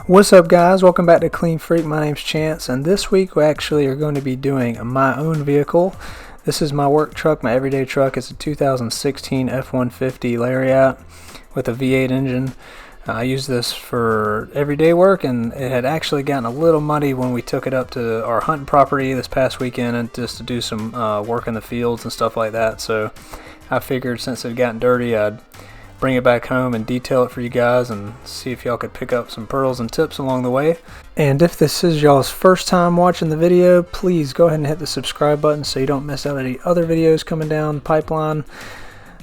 What's up, guys? Welcome back to Clean Freak. My name's Chance, and this week we actually are going to be doing my own vehicle. This is my work truck, my everyday truck. It's a 2016 F150 Lariat with a V8 engine. I use this for everyday work, and it had actually gotten a little muddy when we took it up to our hunting property this past weekend and just to do some work in the fields and stuff like that. So I figured since it had gotten dirty, I'd bring it back home and detail it for you guys and see if y'all could pick up some pearls and tips along the way. And if this is y'all's first time watching the video, please go ahead and hit the subscribe button so you don't miss out on any other videos coming down the pipeline.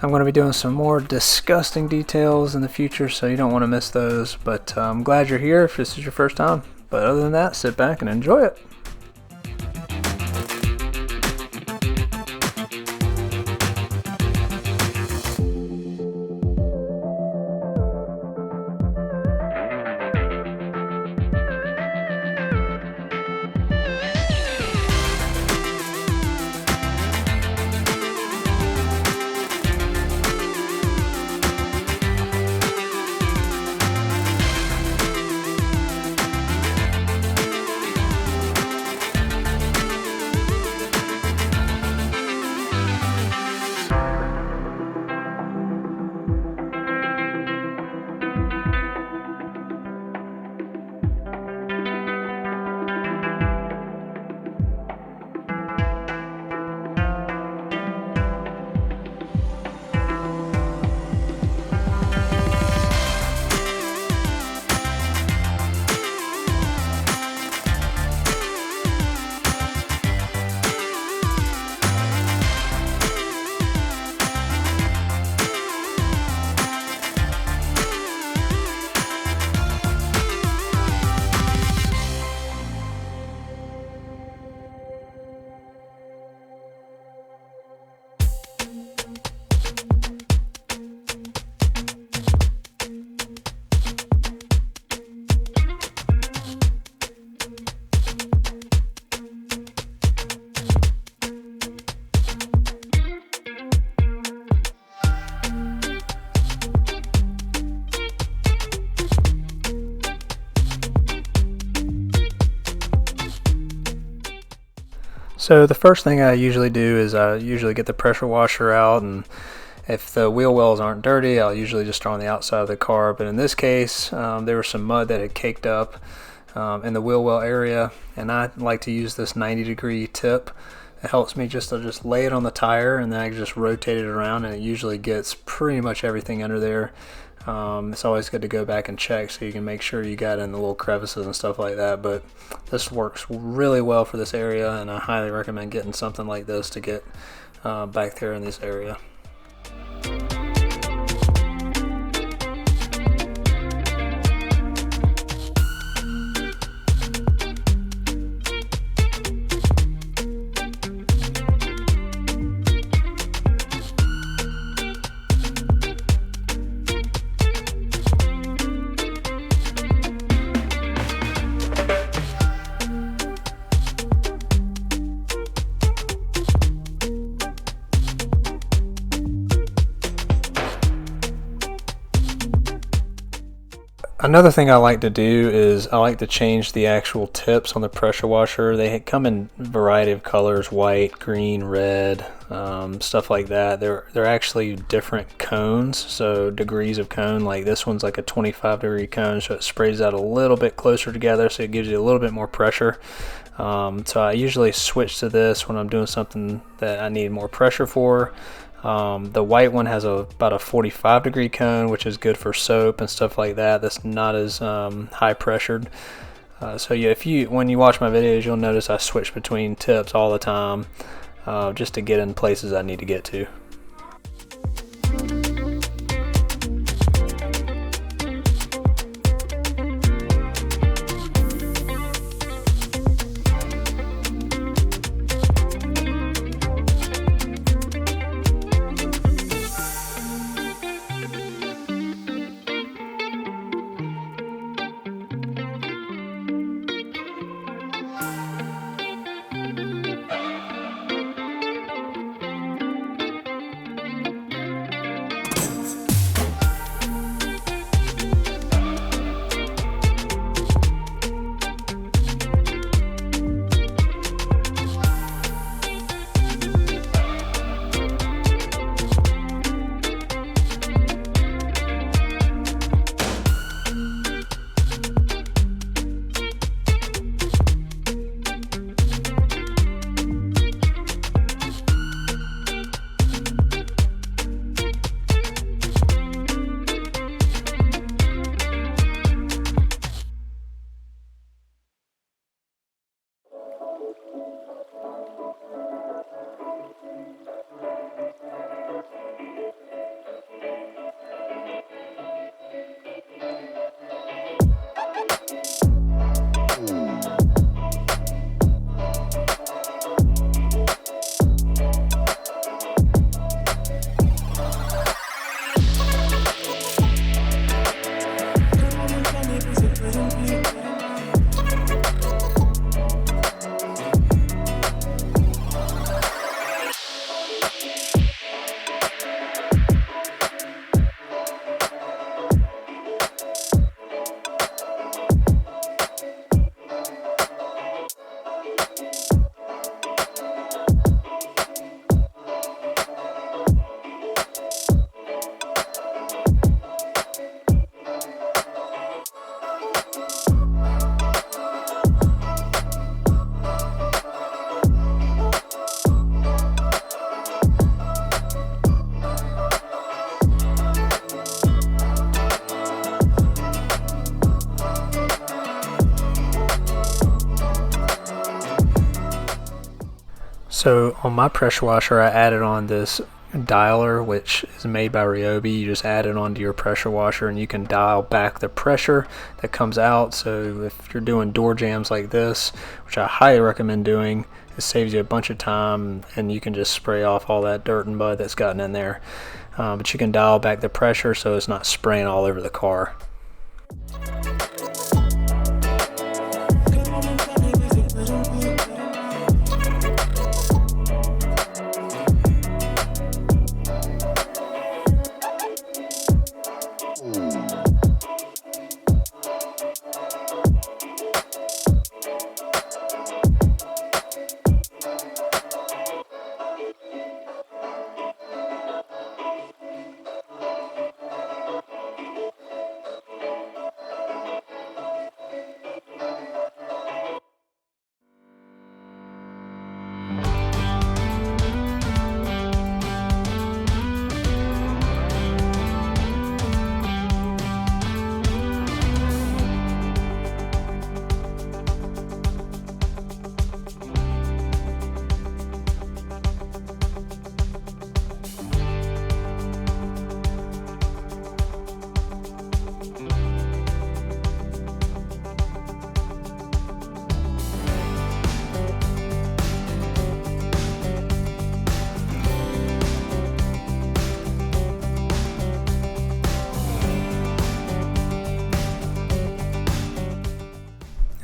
I'm going to be doing some more disgusting details in the future, so you don't want to miss those. But I'm glad you're here if this is your first time. But other than that, sit back and enjoy it. So the first thing I usually do is I usually get the pressure washer out, and if the wheel wells aren't dirty, I'll usually just throw on the outside of the car. But in this case, there was some mud that had caked up in the wheel well area, and I like to use this 90-degree tip. It helps me just to lay it on the tire, and then I can just rotate it around, and it usually gets pretty much everything under there. It's always good to go back and check so you can make sure you got in the little crevices and stuff like that, but this works really well for this area, and I highly recommend getting something like this to get back there in this area. Another thing I like to do is I like to change the actual tips on the pressure washer. They come in a variety of colors: white, green, red, stuff like that. They're actually different cones, so degrees of cone. Like this one's like a 25-degree cone, so it sprays out a little bit closer together, so it gives you a little bit more pressure. So I usually switch to this when I'm doing something that I need more pressure for. The white one has about a 45-degree cone, which is good for soap and stuff like that. That's not as high pressured. So yeah, when you watch my videos, you'll notice I switch between tips all the time, just to get in places I need to get to. So on my pressure washer, I added on this dialer, which is made by Ryobi. You just add it onto your pressure washer and you can dial back the pressure that comes out. So if you're doing door jams like this, which I highly recommend doing, it saves you a bunch of time and you can just spray off all that dirt and mud that's gotten in there. But you can dial back the pressure so it's not spraying all over the car.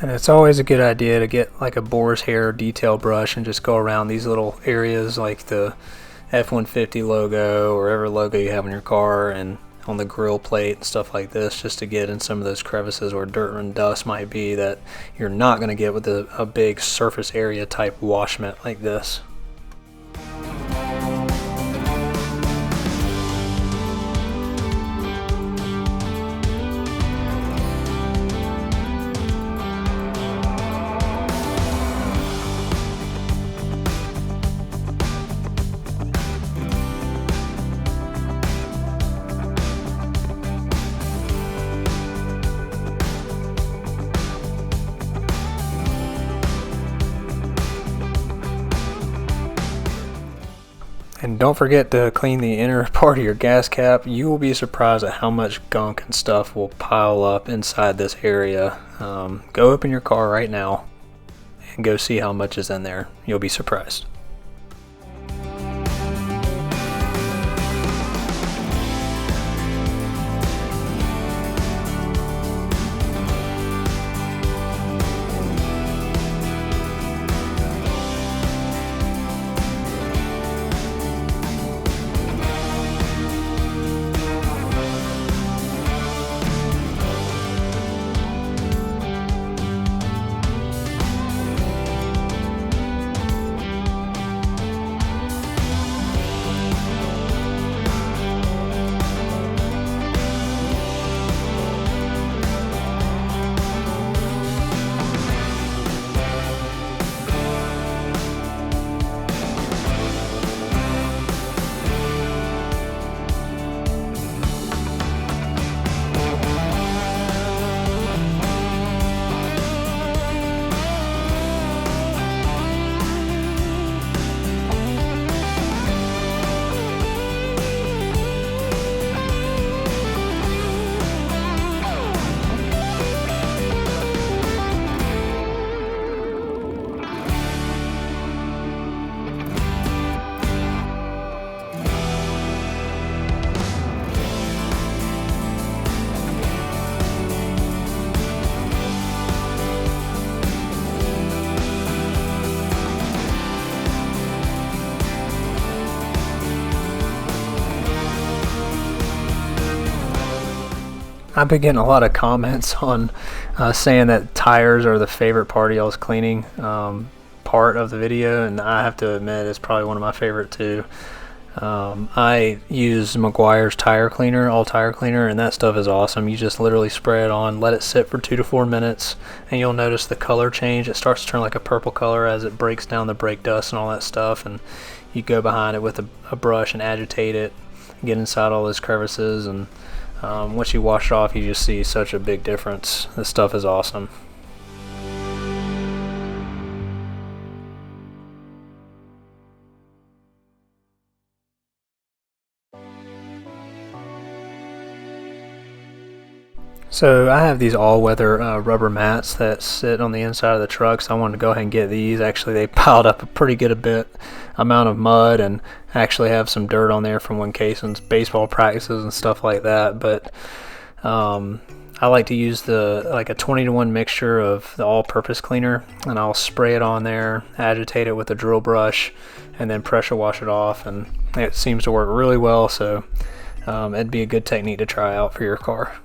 And it's always a good idea to get like a boar's hair detail brush and just go around these little areas like the F150 logo or whatever logo you have on your car and on the grill plate and stuff like this, just to get in some of those crevices where dirt and dust might be that you're not going to get with a big surface area type wash mitt like this. And don't forget to clean the inner part of your gas cap. You will be surprised at how much gunk and stuff will pile up inside this area. Go open your car right now and go see how much is in there. You'll be surprised. I've been getting a lot of comments on saying that tires are the favorite part of y'all's cleaning part of the video, and I have to admit it's probably one of my favorite too. I use Meguiar's tire cleaner, all tire cleaner, and that stuff is awesome. You just literally spray it on, let it sit for 2 to 4 minutes, and you'll notice the color change. It starts to turn like a purple color as it breaks down the brake dust and all that stuff, and you go behind it with a brush and agitate it, get inside all those crevices, and once you wash it off, you just see such a big difference. This stuff is awesome. So I have these all-weather rubber mats that sit on the inside of the truck, so I wanted to go ahead and get these. Actually, they piled up a pretty good amount of mud, and actually have some dirt on there from when Cason's baseball practices and stuff like that. But I like to use a 20-to-1 mixture of the all-purpose cleaner, and I'll spray it on there, agitate it with a drill brush, and then pressure wash it off, and it seems to work really well. So it'd be a good technique to try out for your car.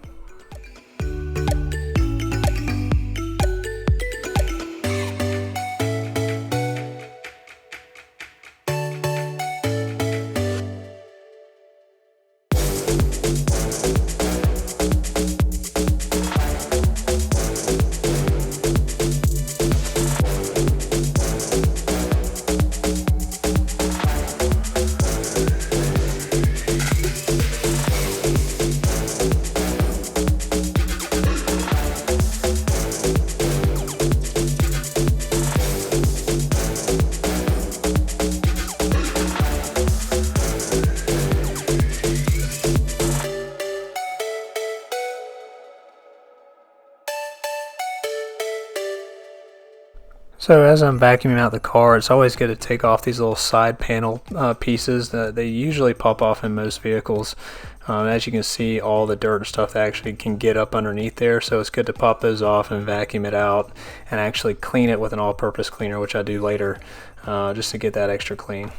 So as I'm vacuuming out the car, it's always good to take off these little side panel pieces. They usually pop off in most vehicles. As you can see, all the dirt and stuff that actually can get up underneath there, so it's good to pop those off and vacuum it out and actually clean it with an all-purpose cleaner, which I do later, just to get that extra clean.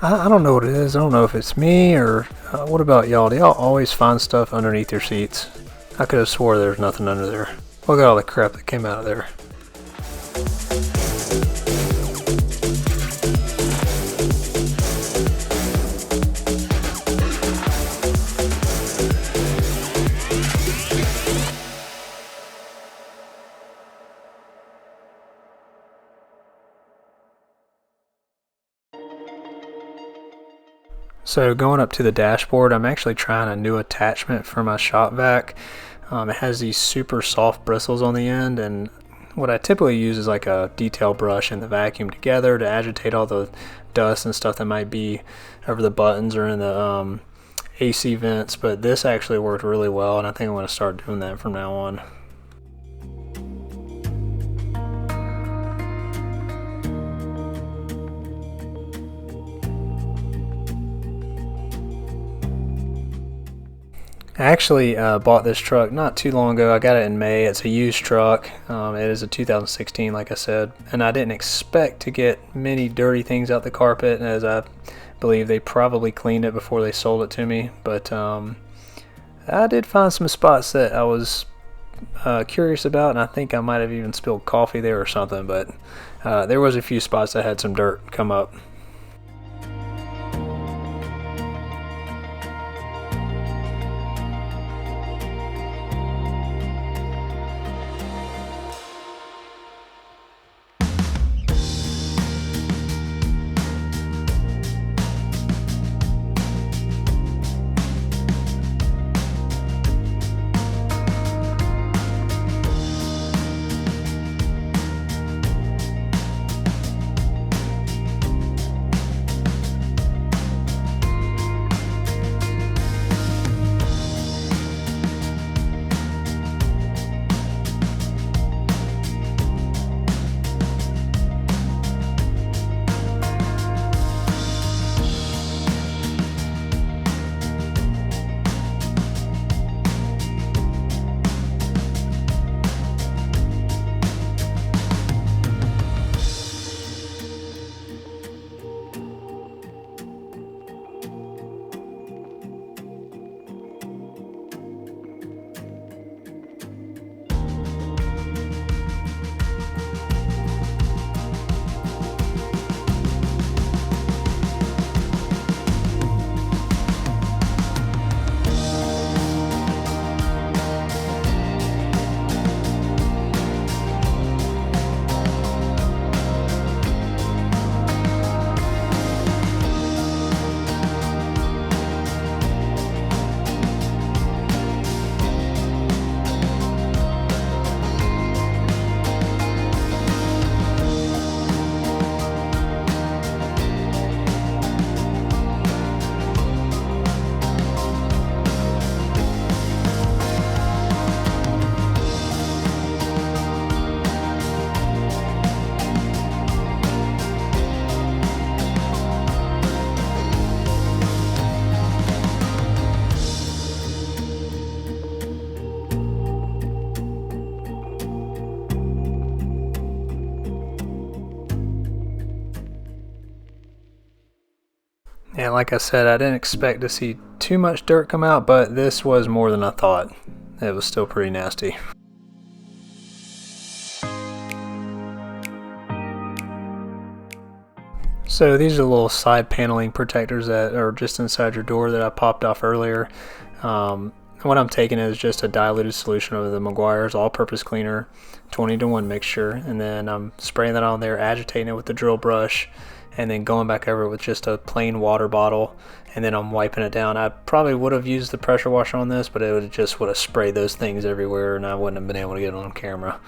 I don't know what it is. I don't know if it's me or what about y'all? Do y'all always find stuff underneath your seats? I could have swore there's nothing under there. Look at all the crap that came out of there. So going up to the dashboard, I'm actually trying a new attachment for my shop vac. It has these super soft bristles on the end, and what I typically use is like a detail brush and the vacuum together to agitate all the dust and stuff that might be over the buttons or in the AC vents, but this actually worked really well, and I think I'm going to start doing that from now on. I actually bought this truck not too long ago. I got it in May. It's a used truck. It is a 2016, like I said, and I didn't expect to get many dirty things out the carpet, as I believe they probably cleaned it before they sold it to me. But I did find some spots that I was curious about, and I think I might have even spilled coffee there or something, but there was a few spots that had some dirt come up. And like I said, I didn't expect to see too much dirt come out, but this was more than I thought. It was still pretty nasty. So these are the little side paneling protectors that are just inside your door that I popped off earlier. What I'm taking is just a diluted solution of the Meguiar's all-purpose cleaner, 20-to-1 mixture, and then I'm spraying that on there, agitating it with the drill brush, and then going back over it with just a plain water bottle, and then I'm wiping it down. I probably would have used the pressure washer on this, but it would have sprayed those things everywhere, and I wouldn't have been able to get it on camera.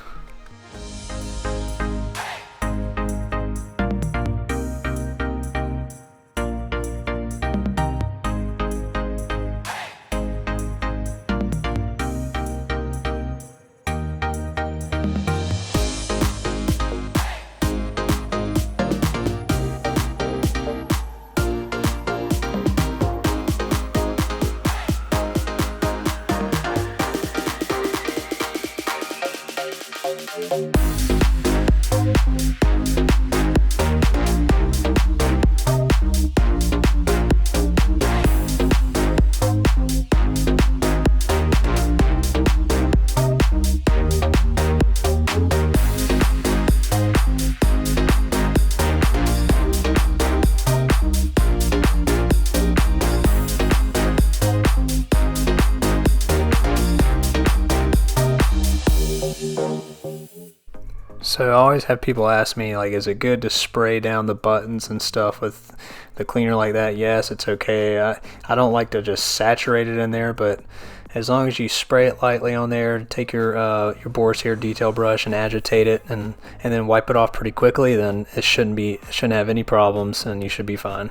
So I always have people ask me, like, is it good to spray down the buttons and stuff with the cleaner like that? Yes, it's okay. I don't like to just saturate it in there, but as long as you spray it lightly on there, take your Boris Hair detail brush and agitate it, and then wipe it off pretty quickly, then it shouldn't have any problems, and you should be fine.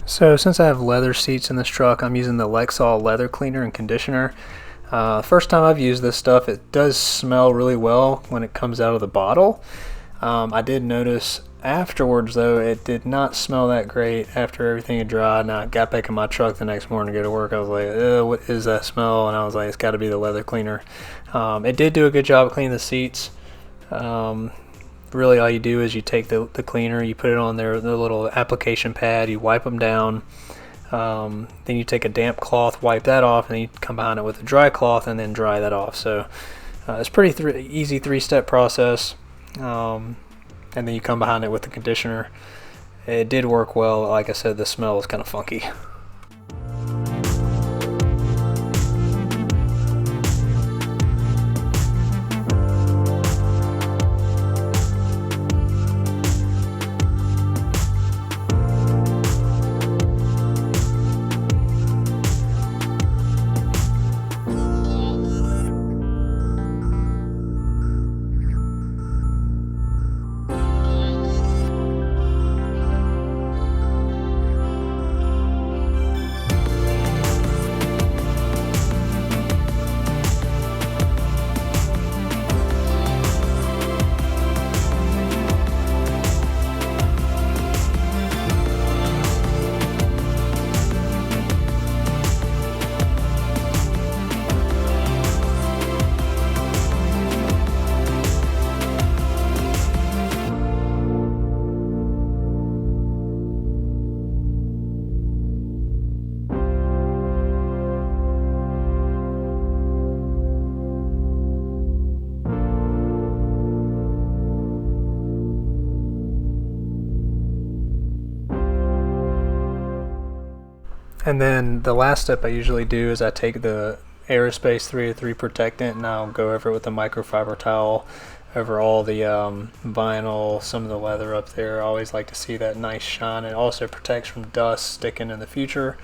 So since I have leather seats in this truck, I'm using the Lexol leather cleaner and conditioner. First time I've used this stuff, it does smell really well when it comes out of the bottle. I did notice afterwards though, it did not smell that great after everything had dried, and I got back in my truck the next morning to go to work. I was like, what is that smell? And I was like, it's got to be the leather cleaner. It did do a good job of cleaning the seats. Really all you do is you take the cleaner, you put it on there, the little application pad, you wipe them down, then you take a damp cloth, wipe that off, and then you come behind it with a dry cloth and then dry that off. So it's pretty easy three-step process, and then you come behind it with the conditioner. It did work well. Like I said, the smell was kind of funky. And then the last step I usually do is I take the aerospace 303 protectant and I'll go over it with a microfiber towel over all the vinyl, some of the leather up there. I always like to see that nice shine. It also protects from dust sticking in the future.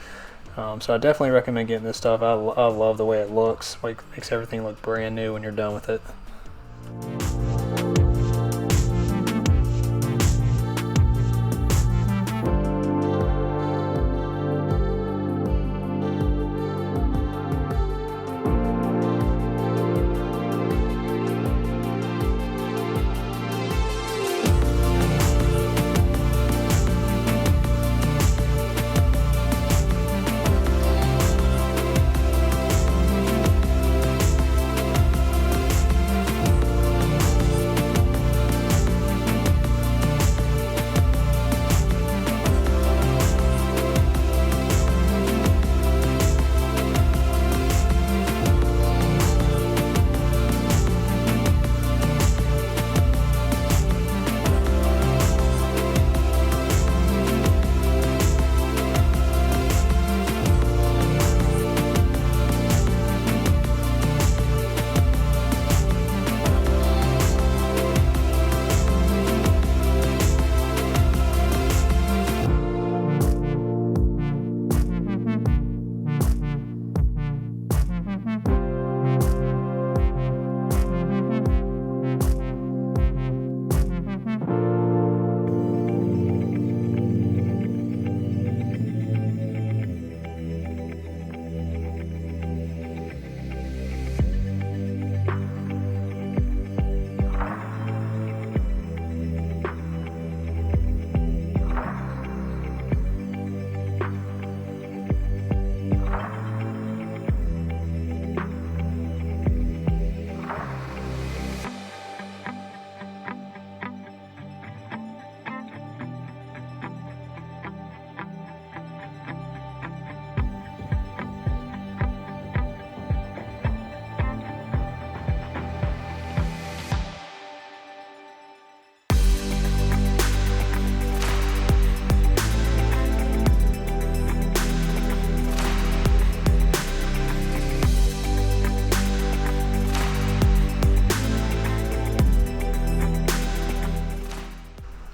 So I definitely recommend getting this stuff. I love the way it looks. Like, makes everything look brand new when you're done with it.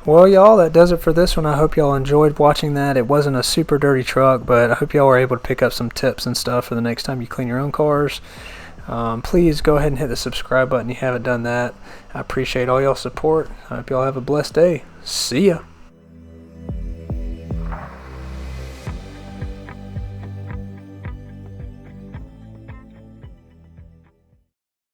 Well, y'all, that does it for this one. I hope y'all enjoyed watching that. It wasn't a super dirty truck, but I hope y'all were able to pick up some tips and stuff for the next time you clean your own cars. Please go ahead and hit the subscribe button if you haven't done that. I appreciate all y'all support. I hope y'all have a blessed day. See ya.